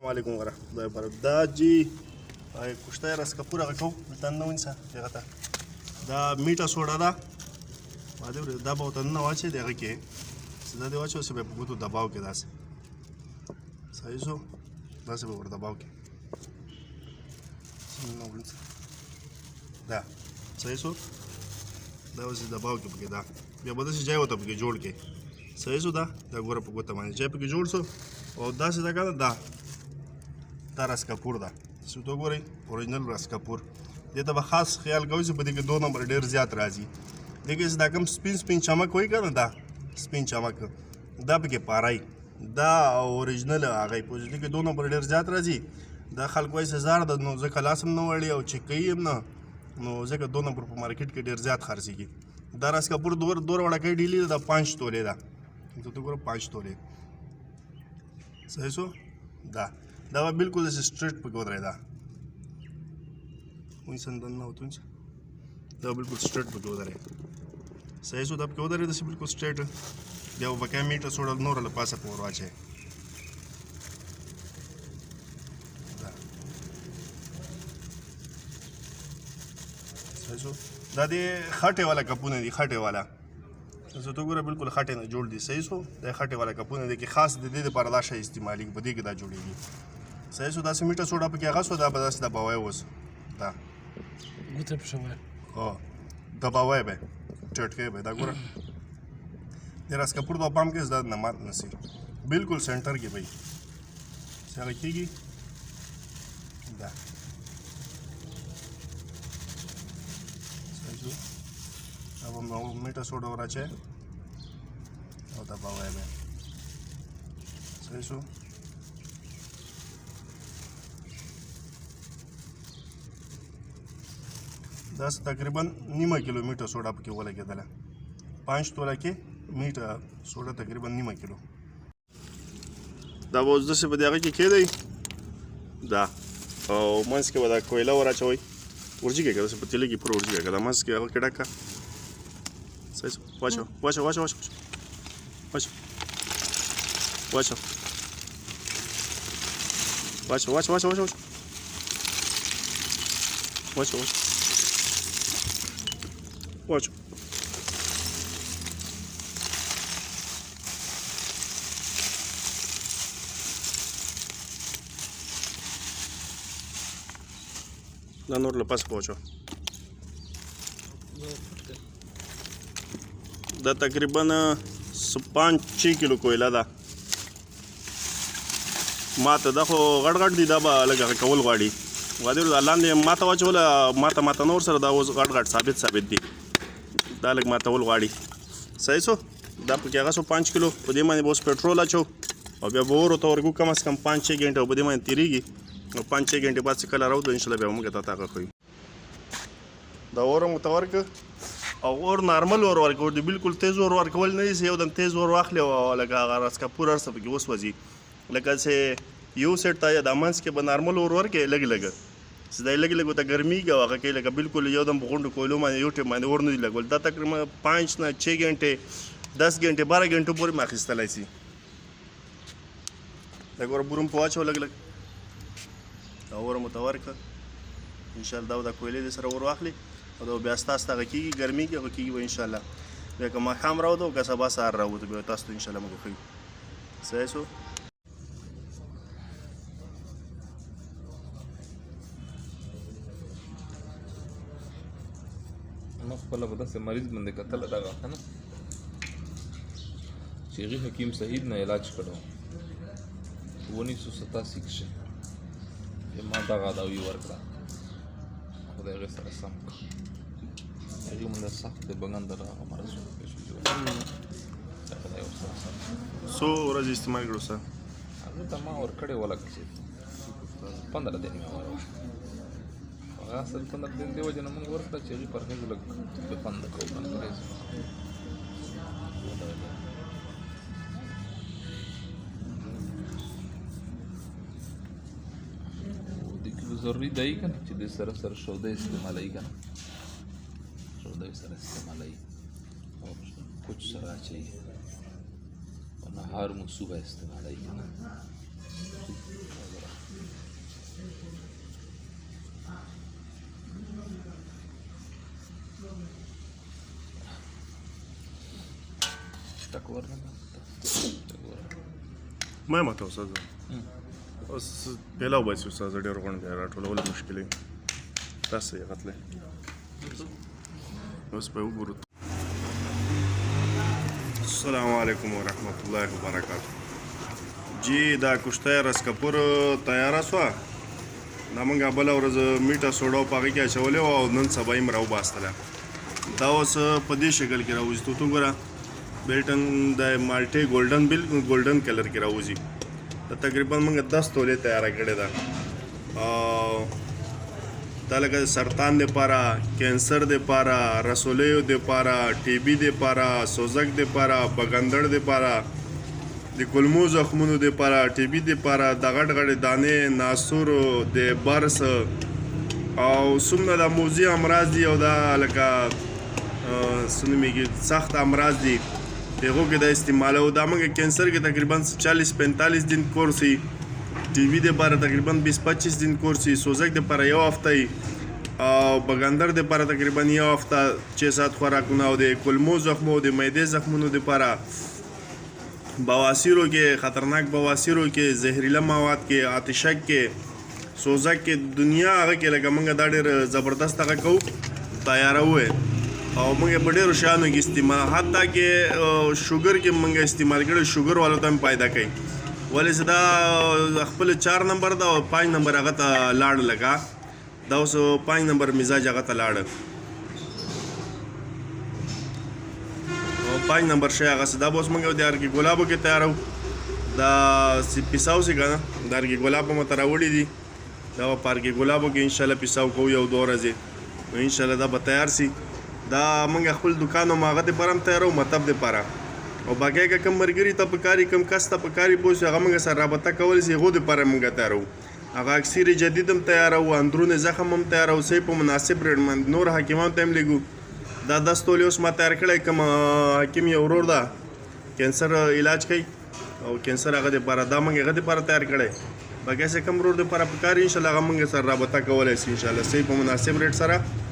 علیکم ورحمۃ اللہ وبرکاتہ. دا جی کشتہ رسکپور هغه کوو دننه ونیسه هغه ته دا میټه سوډا ده دا به ورته دننه واچوې د هغه کې چې دا دې واچوه چې به یې په ګوتو دباو کې داسې صحیح شو داسې به ور دباو کې دا صحیح شو دا اوس یې دباو کې پکې دا بیا به داسې ځای ورته پکې جوړ کړې صحیح شو دا ګوره په ګوته باندې ځای پکې جوړ شو او داسې ده که نه دا رسکپور ده چې ته وګورئ اوریجنل رسکپور دې ته به خاص خیال کوئ چې په دې کې 2 نمبر ډېر زیات راځي دې کې چې دا کوم سپین چمک وایي که نه دا سپین چمک دا پکې پارای دا اوریجنل هغه په دې کې 2 نمبر ډېر زیات راځي دا خلک وایي چې زار ده نو ځکه لاس هم نه وړي او چې کوي هم نه نو ځکه 2 نمبر په مارکیټ کې ډېر زیات خرڅېږي دا رسکپور دوه وړکۍ ډیلي ده دا 5 تولې ده ته ګوره 5 تولې صحیح شو دا به بالکل داسې سټریټ پکې ودرېده ونیسه دننه ورته ونیسه دا به بالکل سټریټ پکې ودرېد صحیح شو دا پکې ودرېد داسې بالکل سټریټ بیا به بقیه میټه سوډا نوره له پاسه په ور واچوې صحیح شو دا د خټې والا کپونه دي خټې والا زه ته ګوره بالکل خټې نه جوړ دي صحیح شو دا خټې والا کپونه دي کې خاص د دې دپاره دا شی استعمالېږي په دې کې دا جوړېږي صحیح شو داسې میټه سوډا پکې هغه شو دا به داسې دباوی اوس دا ګوته پې شوی هو دباوی به چټکی به دا ګوره د رسکپور په پام کې دا نه مات نه شي بالکل سینټر کې به وي چې هغه کېږي دا صحیح شو अब हम मीठा सोडा हो रहा है और दबाव है मैं सही सो दस तकरीबन नीमा किलो मीठा सोडा आपके वो लगे दला 5 तोला के मीठा सोडा तकरीबन नीमा किलो دا اوس داسې به د هغه کې کېدی دا او منځ کې به دا کویله ور اچوئ ورجیږي که داسې په تیلې کې پوره ورجیږي که دا منځ کې هغه کې ډکه Watch out. Watch out. La nor le pasa pocho. دا تقریبا 5-6 کیلو کویله ده ماته دا خو غټ غټ دي دا به لږ هغه کول غواړي وادي دا لاندې ماته واچوله ماته نور سره دا اوس غټ ثابت دي دا لږ ماتول غواړي صحیح شو دا پکې هغه 5 کیلو په دې باندې به اوس پټرول اچو او بیا به اور ورته ورکو کم از کم 5-6 ګنټې په دې باندې تېرېږي نو 5-6 ګنټې بعد چې کله راوځو انشاءالله بیا موږ ته هغه ښیو دا اور هم ورته ورکړه او اور نارمل اور ورکول دي بالکل تیز اور ورکول نه دي چې یو دم تیز اور واخلي او لکه هغه رسکپور هر څه پکې وسوځي لکه چې یو سیټ ته یا د منځ کې به نارمل اور ورکړې لږ چې دا لږ ورته ګرمېږي او هغه کې لکه بالکل یو دم په غونډو کویلو باندې یو ټیم باندې اور نه دي لګول دا تقریبا 5 نه 6 ګنټې 10 ګنټې 12 ګنټو پورې مې اخیستلی شي دا ګوره بورم په واچو لږ دا اور مو ته ورکړه انشاءالله دا کویلې دې سره اور واخلي او بیا ستاسو هغه کېږي ګرمېږي هغه کېږي به انشاءالله بیا که ماښام راوځو که سبا سهار راوځو بیا تاسو ته انشاءالله موږ ښیو صحیح شو ما خپله به داسې مریض باندې کتله دغه که نه چې هغې حکیم صحیح نه علاج کړی 1987 کښې چې ما دغه داوي ورکړه خو د هغې سره سم کړه هغې مونږ سخت د بدن د هغه مرضونو څو ورځې استعمال کړو سر هغې ته ما ورکړې وه لکه چې 15 دن مې ورکړه هغه اصل 15 دن دې وجې نه مونږ ورکړه چې هغې پرهیز لږ بند کړو پرهیز ضروري دی که نه چې د سره شوده استعمالوي که نه شوده سره استعمالوي او کوچ سره اچوي او نهار مو صبح استعمالوي که نه ټکور نه ما ماته استاد اوس پیلاو باسي استاد ډېر غونډ دی راټولول مشکل دی تاسو یې غتلی اوس به وګورو السلام علیکم ورحمت الله وبرکاتہ جی دا کشتہ رسکپور تیاره شوه دا موږ بله ورځ میټه سوډا په هغې کې اچولې وه او نن سبا یې م راوباستله دا اوس په دې شکل کې راوځي ته وګوره بیلټن د مالټې ګولډن کلر کې راوځي دا تقریبا موږ 10 تولې تیاره کړې ده دا لکه سرطان دپاره کینسر دپاره رسولیو دپاره ټي بي دپاره سوزک دپاره بګندړ دپاره د کولمو زخمونو دپاره ټي بي دپاره د غټ غټې دانې ناسور د برس او څومره د موضوع امراض دي او دا لکه څه نومېږي سخت امراض دي د هغو کې دا استعمالوو دا موږ کینسر کې تقریبا 40-45 دن کورس وي ټي بي دپاره تقریبا 20-25 دن کورس وي سوزک دپاره 1 هفته وي او بګندر دپاره تقریبا 1 هفته 6-7 خوراکونه او د کولمو زخمو او د معدې زخمونو دپاره بواسیرو کې خطرناک بواسیرو کې زهریله مواد کې آتشک کې سوزک کې دنیا هغه کې لکه موږ دا ډېر زبردست هغه کوو تیاروو او موږ په ډېرو شیانو کې استعمال حتی کې شوګر کې موږ استعمال کړی شوګر والو ته هم پیدا کوي ولې چې دا خپل 4 نمبر دا او 5 نمبر هغه ته لاړ لګا دا اوس 5 نمبر مزاج هغه ته لاړ 5 نمبر شی هغه څه دا به اوس موږ د ارګي ګلابو کې تیارو دا پیساو چې که نه د ارګي ګلاب به مو ته راوړي دي دا به په ارګي ګلابو کې انشاءالله پیساو کوو 1-2 ورځې نو انشاءالله دا به تیار سي دا موږ خپل دوکان او هغه دپاره هم تیارو مطلب دپاره او باقی که کوم ملګري ته پکاري کوم کس ته پکاري پوه شي هغه موږ سره رابطه کولی شي هغو دپاره موږ تیارو هغه اکسیر جدید هم تیارو اندرون زخم هم تیارو صحیح په مناسب ریټ باندې نور حکیمانو ته هم لیږو دا 10 تولې اوس ما تیار کړی کوم حکیم یو ورور ده کینسر علاج کوي او کینسر هغه دپاره دا موږ هغه دپاره تیار کړی باقی چې کوم ورور دپاره پکاري انشاءالله هغه موږ سره رابطه کولی شي انشاءالله صحیح په مناسب ریټ سره